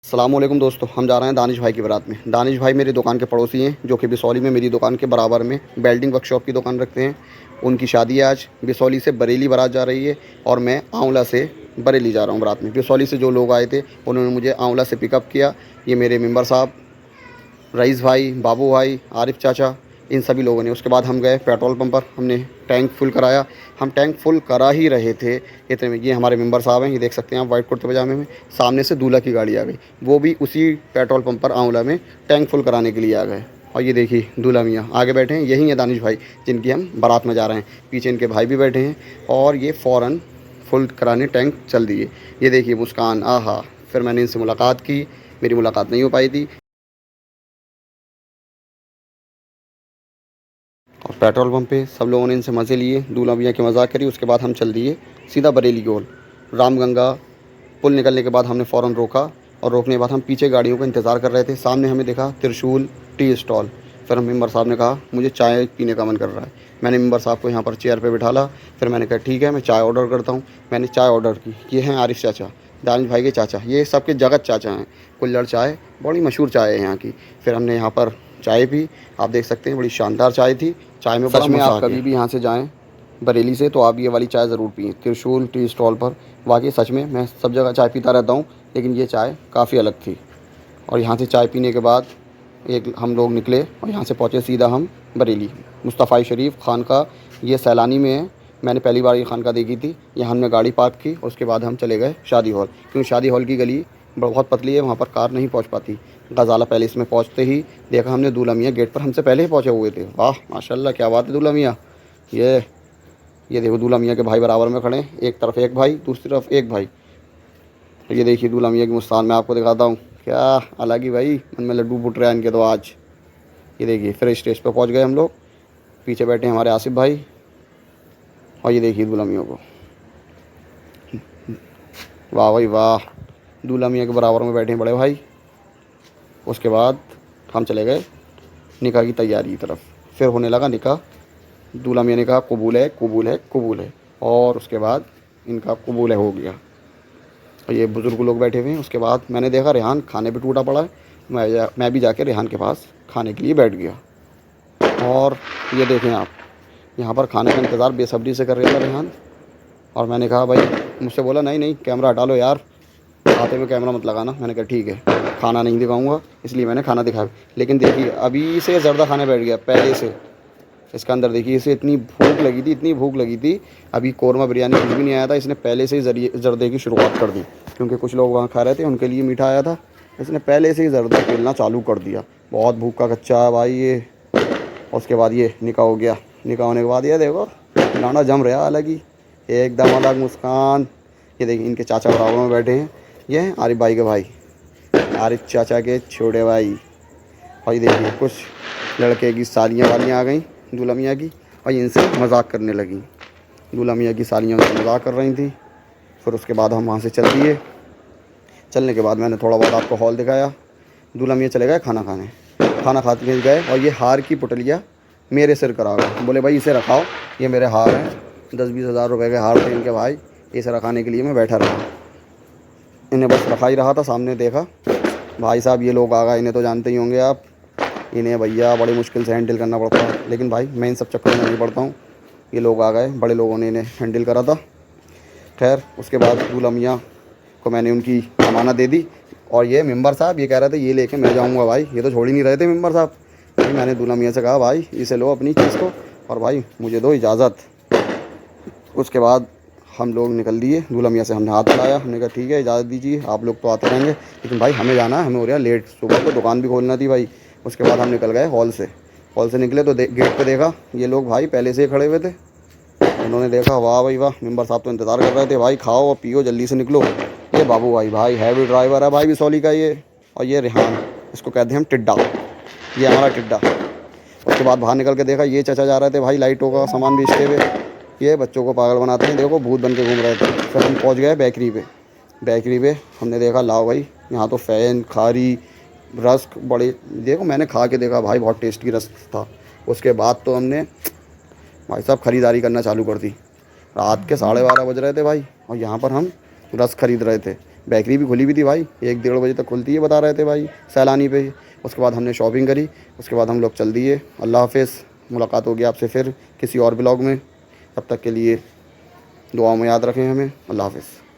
अस्सलामुअलैकुम दोस्तों, हम जा रहे हैं दानिश भाई की बारात में। दानिश भाई मेरी दुकान के पड़ोसी हैं, जो कि बिसौली में मेरी दुकान के बराबर में वेल्डिंग वर्कशॉप की दुकान रखते हैं। उनकी शादी है आज। बिसौली से बरेली बारात जा रही है और मैं आंवला से बरेली जा रहा हूँ बारात में। बिसौली से जो लोग आए थे उन्होंने मुझे आंवला से पिकअप किया। ये मेरे मेंबर साहब, रईस भाई, बाबू भाई, आरिफ चाचा, इन सभी लोगों ने। उसके बाद हम गए पेट्रोल पंप पर, हमने टैंक फुल कराया। हम टैंक फुल करा ही रहे थे इतने में ये हमारे मेंबर साहब हैं, ये देख सकते हैं आप वाइट कुर्ते पजामे में। सामने से दूल्हा की गाड़ी आ गई, वो भी उसी पेट्रोल पंप पर आंवला में टैंक फुल कराने के लिए आ गए। और ये देखिए दूल्हा मियाँ आगे बैठे हैं, यही है दानिश भाई जिनकी हम बारात में जा रहे हैं। पीछे इनके भाई भी बैठे हैं और ये फ़ौरन फुल कराने टैंक चल दिए। ये देखिए मुस्कान, आहा। फिर मैंने इनसे मुलाकात की, मेरी मुलाकात नहीं हो पाई थी। और पेट्रोल पंप पे सब लोगों ने इनसे मज़े लिए, दूल्हा मियाँ की मजाक करी। उसके बाद हम चल दिए सीधा बरेली की ओर। रामगंगा पुल निकलने के बाद हमने फ़ौरन रोका और रोकने के बाद हम पीछे गाड़ियों का इंतज़ार कर रहे थे। सामने हमें देखा त्रिशूल टी स्टॉल। फिर हम मेंबर साहब ने कहा मुझे चाय पीने का मन कर रहा है। मैंने मेंबर साहब को यहाँ पर चेयर पे बिठाला। फिर मैंने कहा ठीक है, मैं चाय ऑर्डर करता हूँ। मैंने चाय ऑर्डर की। ये हैं आरिफ चाचा, दानिश भाई के चाचा, ये सबके जगत चाचा हैं। कुल्हड़ चाय बड़ी मशहूर चाय है यहाँ की। फिर हमने यहाँ पर चाय पी, आप देख सकते हैं बड़ी शानदार चाय थी। चाय में बड़ा मज़ा आ गया। आप कभी भी यहाँ से जाएँ बरेली से तो आप ये वाली चाय ज़रूर पिएं, त्रिशूल टी स्टॉल पर। वाकई सच में मैं सब जगह चाय पीता रहता हूँ, लेकिन ये चाय काफ़ी अलग थी। और यहाँ से चाय पीने के बाद एक हम लोग निकले और यहाँ से पहुँचे सीधा हम बरेली। मुस्तफ़ा शरीफ खानका ये सैलानी में है। मैंने पहली बार ये खानका देखी थी। यहाँ हमने गाड़ी पार्क की और उसके बाद हम चले गए शादी हॉल, क्योंकि शादी हॉल की गली बहुत पतली है, वहाँ पर कार नहीं पहुँच पाती। गजाला पैलेस में पहुँचते ही देखा हमने दूल्हा मियाँ गेट पर हमसे पहले ही पहुँचे हुए थे। वाह माशाल्लाह, क्या बात है दूल्हा मियाँ। ये देखो दूल्हा मियाँ के भाई बराबर में खड़े हैं, एक तरफ एक भाई, दूसरी तरफ एक भाई। ये देखिए दूल्हा मियाँ की मुस्कान मैं आपको दिखाता हूँ, क्या अलग ही भाई, मन में लड्डू फूट रहे हैं इनके तो आज। ये देखिए फिर स्टेज पे पहुँच गए हम लोग। पीछे बैठे हैं हमारे आसिफ भाई। और ये देखिए दूल्हा मियाँ को, वाह भाई वाह, दूल्हा मियाँ के बराबर में बैठे हैं बड़े भाई। उसके बाद हम चले गए निकाह की तैयारी की तरफ। फिर होने लगा निकाह। दूल्हा मियाँ ने कहा कबूल है, कबूल है, कबूल है। और उसके बाद इनका कबूल है हो गया। और ये बुज़ुर्ग लोग बैठे हुए हैं। उसके बाद मैंने देखा रेहान खाने पे टूटा पड़ा है। मैं भी जाके रेहान के पास खाने के लिए बैठ गया। और ये देखें आप, यहाँ पर खाने का इंतज़ार बेसब्री से कर रहा था रेहान। और मैंने कहा भाई, मुझसे बोला नहीं नहीं कैमरा हटा लो यार, खाते हुए कैमरा मत लगाना। मैंने कहा ठीक है, खाना नहीं दिखाऊँगा, इसलिए मैंने खाना दिखाया। लेकिन देखिए अभी से ज़र्दा खाने बैठ गया पहले से। इसका अंदर देखिए, इसे इतनी भूख लगी थी, इतनी भूख लगी थी। अभी कौरमा बिरयानी कुछ भी नहीं आया था, इसने पहले से ही जर्दे की शुरुआत कर दी। क्योंकि कुछ लोग वहाँ खा रहे थे, उनके लिए मीठा आया था, इसने पहले से ही जर्दा खेलना चालू कर दिया। बहुत भूख का कच्चा है भाई ये। उसके बाद ये निकाह हो गया। निकाह होने के बाद ये देखो गाना जम रहा अलग ही, एकदम अलग मुस्कान। ये देखिए इनके चाचा बराबर में बैठे हैं, ये हैं आरिफ भाई के भाई, आरिफ चाचा के छोटे भाई। और ये देखिए कुछ लड़के की सालियाँ वालियाँ आ गई दूल्हा मियाँ की, और इनसे मजाक करने लगी। दूल्हा मियाँ की सालियाँ उनसे मजाक कर रही थी। फिर उसके बाद हम वहाँ से चल दिए। चलने के बाद मैंने थोड़ा बहुत आपको हॉल दिखाया। दूल्हा मियाँ चले गए खाना खाने। खाना खाते गए और ये हार की पुटलिया मेरे सिर करा गए। बोले भाई इसे रखाओ, ये मेरे हार हैं, 10-20 हज़ार रुपये के हार थे इनके भाई। इसे रखाने के लिए मैं बैठा रहा। इन्हें बस रखा ही रहा था। सामने देखा भाई साहब ये लोग आ गए, इन्हें तो जानते ही होंगे आप। इन्हें भैया बड़ी मुश्किल से हैंडल करना पड़ता है, लेकिन भाई मैं इन सब चक्करों में नहीं पड़ता हूँ। ये लोग आ गए, बड़े लोगों ने इन्हें हैंडल करा था। खैर उसके बाद दूल्हा मियाँ को मैंने उनकी अमानत दे दी। और ये मेंबर साहब ये कह रहे थे ये लेके मैं जाऊँगा भाई, ये तो छोड़ ही नहीं रहे थे मेंबर साहब। भाई मैंने दूल्हा मियाँ से कहा भाई इसे लो अपनी चीज़ को, और भाई मुझे दो इजाज़त। उसके बाद हम लोग निकल दिए। दूल्हा मियाँ से हमने हाथ मिलाया, हमने कहा ठीक है इजाज़त दीजिए, आप लोग तो आते रहेंगे, लेकिन भाई हमें जाना है, हमें हो रहा लेट, सुबह को दुकान भी खोलना थी भाई। उसके बाद हम निकल गए हॉल से। हॉल से निकले तो गेट पे देखा ये लोग भाई पहले से ही खड़े हुए थे। उन्होंने देखा वाह भाई वाह, मेंबर साहब तो इंतज़ार कर रहे थे, भाई खाओ और पियो जल्दी से निकलो। ये बाबू भाई, भाई हैवी ड्राइवर है भाई बिसौली का ये। और ये रेहान, इसको कहते हैं हम टिड्डा, ये हमारा टिड्डा। उसके बाद बाहर निकल के देखा ये चाचा जा रहे थे भाई लाइटों का सामान बेचते हुए। ये बच्चों को पागल बनाते हैं, देखो भूत बन के घूम रहे थे। फिर हम पहुँच गए बेकरी पे। बेकरी पे हमने देखा लाओ भाई यहाँ तो फ़ैन, खारी, रस्क बड़े, देखो मैंने खा के देखा भाई बहुत टेस्टी रस्क था। उसके बाद तो हमने भाई साहब ख़रीदारी करना चालू कर दी। रात के 12:30 बज रहे थे भाई, और यहाँ पर हम रस्क ख़रीद रहे थे। बेकरी भी खुली भी थी भाई, 1-1:30 बजे तक खुलती है बता रहे थे भाई सैलानी पे। उसके बाद हमने शॉपिंग करी, उसके बाद हम लोग चल दिए। अल्लाह हाफ़िज़, मुलाकात होगी आपसे फिर किसी और ब्लॉग में। तब तक के लिए दुआ में याद रखें हमें। अल्लाह हाफ़िज़।